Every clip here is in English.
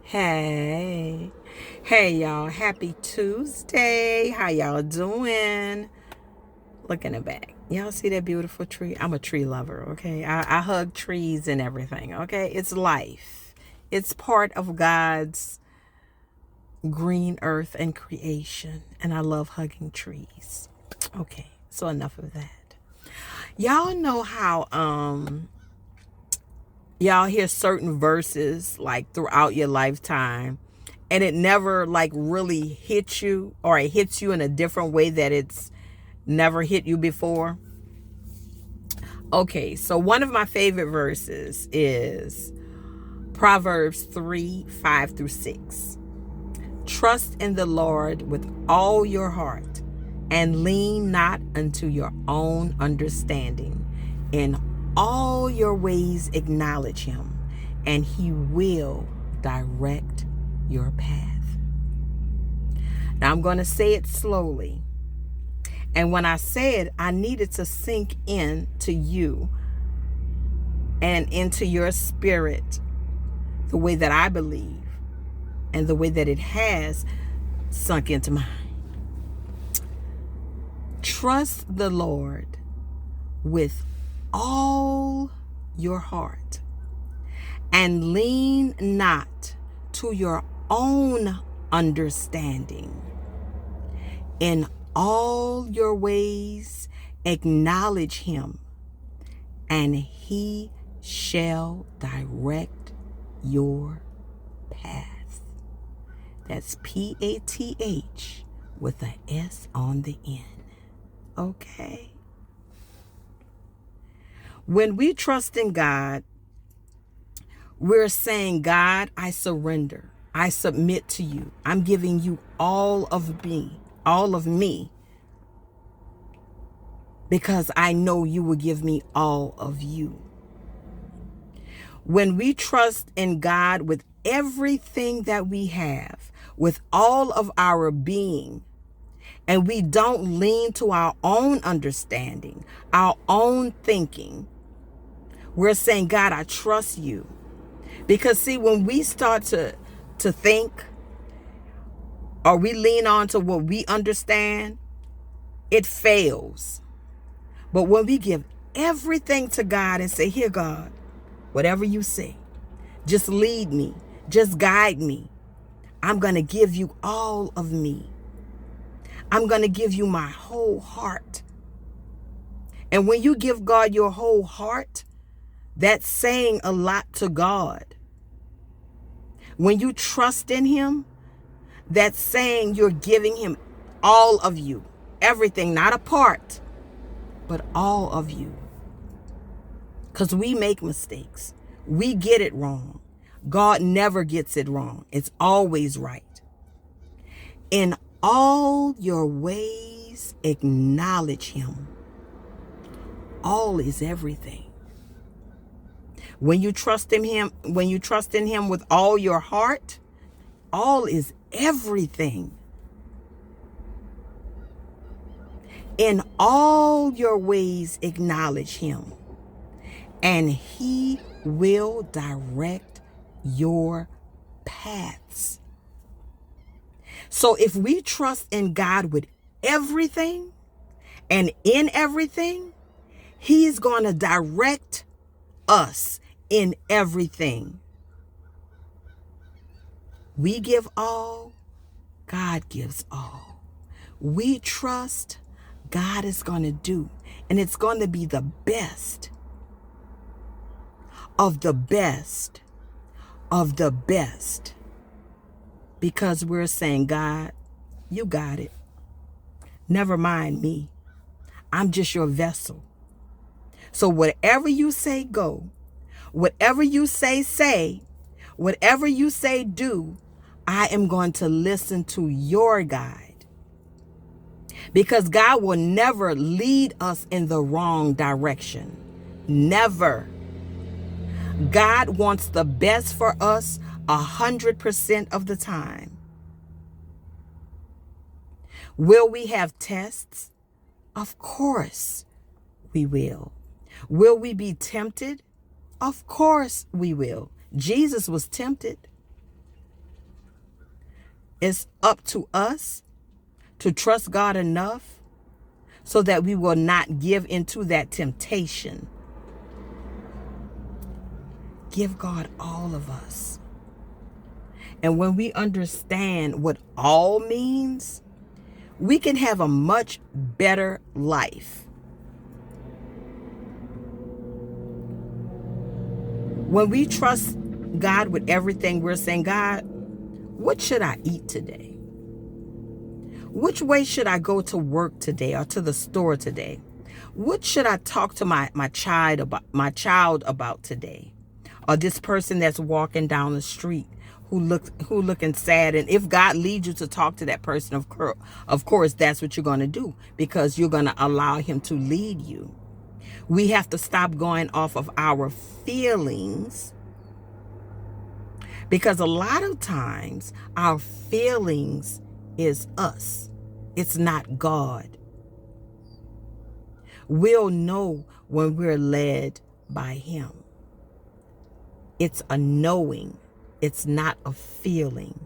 Hey. Hey, y'all. Happy Tuesday. How y'all doing? Look in the back. Y'all see that beautiful tree? I'm a tree lover, okay? I hug trees and everything, okay? It's life. It's part of God's green earth and creation. And I love hugging trees. Okay, so enough of that. Y'all know how y'all hear certain verses like throughout your lifetime and it never like really hits you, or it hits you in a different way that it's never hit you before. Okay, so one of my favorite verses is Proverbs 3:5-6. Trust in the Lord with all your heart and lean not unto your own understanding. In all your ways acknowledge him, and he will direct your path. Now I'm going to say it slowly. And when I say it, I need it to sink in to you and into your spirit the way that I believe and the way that it has sunk into mine. Trust the Lord with all your heart and lean not to your own understanding. In all your ways acknowledge him, and he shall direct your path. That's PATH with a S on the end. Okay. When we trust in God, we're saying, God, I surrender. I submit to you. I'm giving you all of me, because I know you will give me all of you. When we trust in God with everything that we have, with all of our being, and we don't lean to our own understanding, our own thinking, we're saying, God, I trust you. Because see, when we start to think, or we lean on to what we understand, it fails. But when we give everything to God and say, here, God, whatever you say, just lead me, just guide me. I'm going to give you all of me. I'm going to give you my whole heart. And when you give God your whole heart, that's saying a lot to God. When you trust in him, that's saying you're giving him all of you, everything, not a part, but all of you. Because we make mistakes. We get it wrong. God never gets it wrong. It's always right. In all your ways, acknowledge him. All is everything. When you trust in him, with all your heart, all is everything. In all your ways, acknowledge him, and he will direct your paths. So if we trust in God with everything and in everything, he's going to direct us in everything. We give all, God gives all. We trust, God is going to do, and it's going to be the best of the best of the best, because we're saying, God, you got it. Never mind me. I'm just your vessel. So whatever you say, go. Whatever you say, whatever you say, do. I am going to listen to your guide. Because God will never lead us in the wrong direction. Never. God wants the best for us 100% of the time. Will we have tests? Of course we will. Will we be tempted? Of course we will. Jesus was tempted. It's up to us to trust God enough so that we will not give into that temptation. Give God all of us. And when we understand what all means, we can have a much better life. When we trust God with everything, we're saying, God, what should I eat today? Which way should I go to work today or to the store today? What should I talk to my child about today? Or this person that's walking down the street who looking sad. And if God leads you to talk to that person, of course, that's what you're going to do, because you're going to allow him to lead you. We have to stop going off of our feelings, because a lot of times our feelings is us. It's not God. We'll know when we're led by him. It's a knowing. It's not a feeling.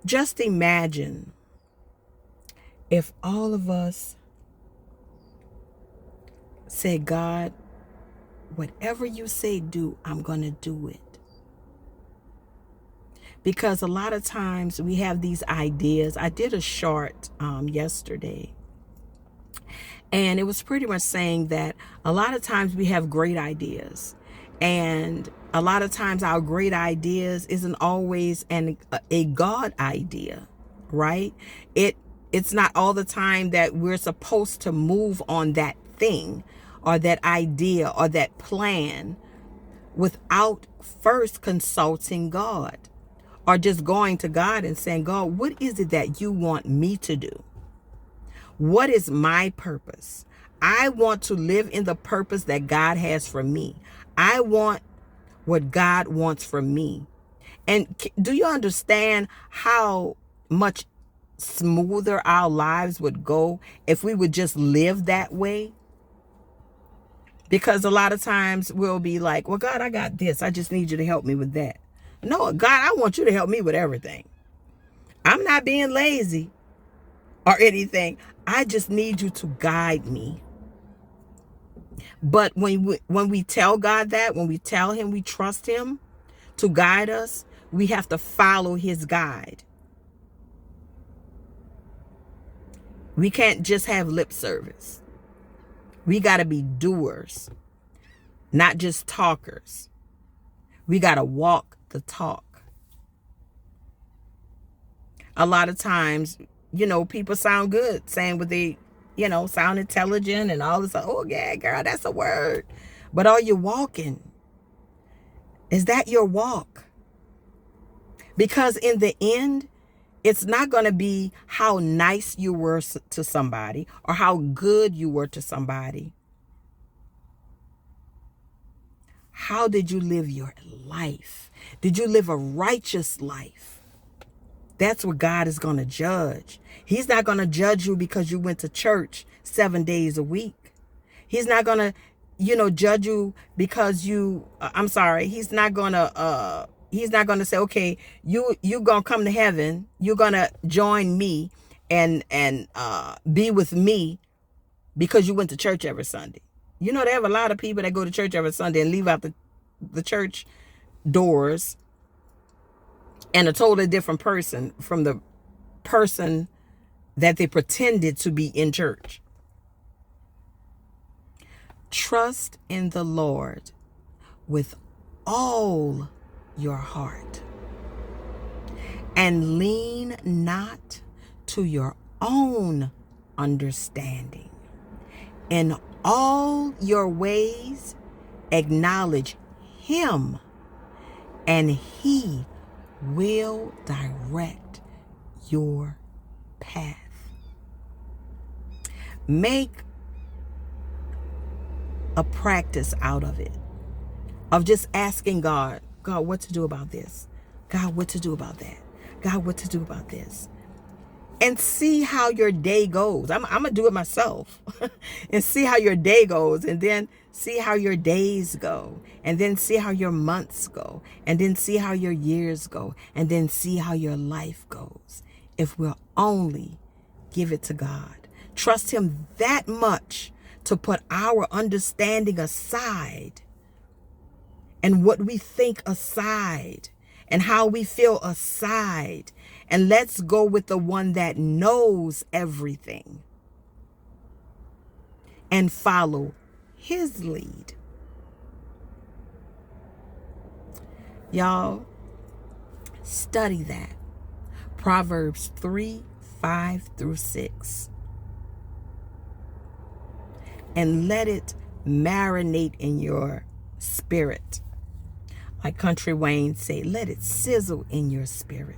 Just imagine if all of us said, God, whatever you say do, I'm going to do it. Because a lot of times we have these ideas. I did a short yesterday, and it was pretty much saying that a lot of times we have great ideas, and a lot of times our great ideas isn't always a God idea, right? It's not all the time that we're supposed to move on that thing or that idea or that plan without first consulting God, or just going to God and saying, God, what is it that you want me to do? What is my purpose? I want to live in the purpose that God has for me. I want what God wants from me. And do you understand how much smoother our lives would go if we would just live that way? Because a lot of times we'll be like, well, God, I got this. I just need you to help me with that. No, God, I want you to help me with everything. I'm not being lazy or anything. I just need you to guide me. But when we tell God that, when we tell him we trust him to guide us, we have to follow his guide. We can't just have lip service. We got to be doers, not just talkers. We got to walk the talk. A lot of times, people sound good saying what they, sound intelligent and all this. Oh, yeah, girl, that's a word. But are you walking? Is that your walk? Because in the end, it's not going to be how nice you were to somebody or how good you were to somebody. How did you live your life? Did you live a righteous life? That's what God is going to judge. He's not going to judge you because you went to church 7 days a week. He's not going to, judge you because he's not going to say, okay, you're going to come to heaven. You're going to join me and be with me because you went to church every Sunday. They have a lot of people that go to church every Sunday and leave out the church doors and a totally different person from the person that they pretended to be in church. Trust in the Lord with all your heart and lean not to your own understanding. In all your ways, acknowledge him, and he will direct your path. Make a practice out of it, of just asking God, what to do about this? God, what to do about that? God, what to do about this? and see how your day goes. I'm going to do it myself and see how your day goes, and then see how your days go, and then see how your months go, and then see how your years go, and then see how your life goes. If we'll only give it to God, trust him that much to put our understanding aside and what we think aside and how we feel aside, and let's go with the one that knows everything and follow his lead. Y'all, study that. Proverbs 3:5-6. And let it marinate in your spirit. Like Country Wayne say, let it sizzle in your spirit.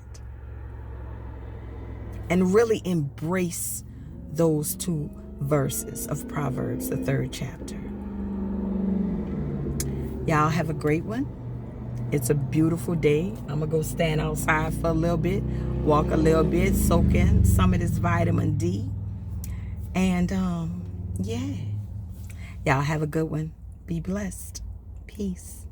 And really embrace those 2 verses of Proverbs, the 3rd chapter. Y'all have a great one. It's a beautiful day. I'm going to go stand outside for a little bit, walk a little bit, soak in some of this vitamin D. And yeah, y'all have a good one. Be blessed. Peace.